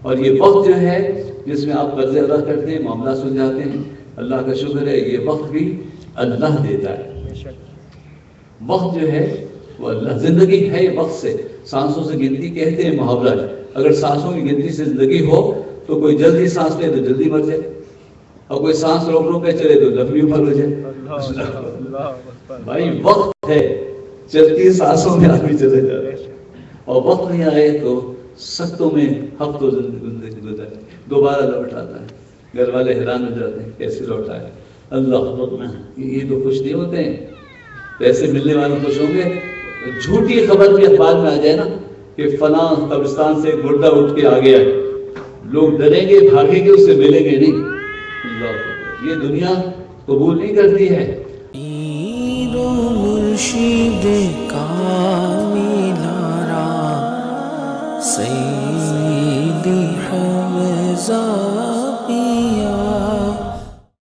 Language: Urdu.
اور یہ وقت جو ہے جس میں آپ قرضے ادا کرتے ہیں، معاملات سلجھاتے ہیں، اللہ کا شکر ہے یہ وقت بھی اللہ دیتا ہے۔ وقت جو ہے وہ اللہ، زندگی ہے وقت سے، سانسوں سے گنتی کہتے ہیں محاورہ ہے، اگر سانسوں کی گنتی سے زندگی ہو تو کوئی جلدی سانس لے تو جلدی مر جائے، اور کوئی سانس روک روک کے چلے تو لمبی عمر ہو جائے۔ بھائی وقت ہے، چلتی سانسوں میں آدمی چلے جا رہے ہیں، اور وقت نہیں آئے تو سختوں میں ہفتوں زندگی گزر دوبارہ لوٹ آتا ہے، گھر والے حیران ہو جاتے ہیں کیسے لوٹا ہے۔ اللہ یہ تو خوش نہیں ہوتے ہیں، پیسے ملنے والے خوش ہوں گے؟ جھوٹی خبر بھی اخبار میں آ جائے نا کہ فلاں قبرستان سے مردہ اٹھ کے آ گیا ہے، لوگ ڈریں گے، بھاگیں گے، اس سے ملیں گے نہیں۔ اللہ یہ دنیا قبول نہیں کرتی ہے۔ پیر و مرشد کامل را سیدی حمزہ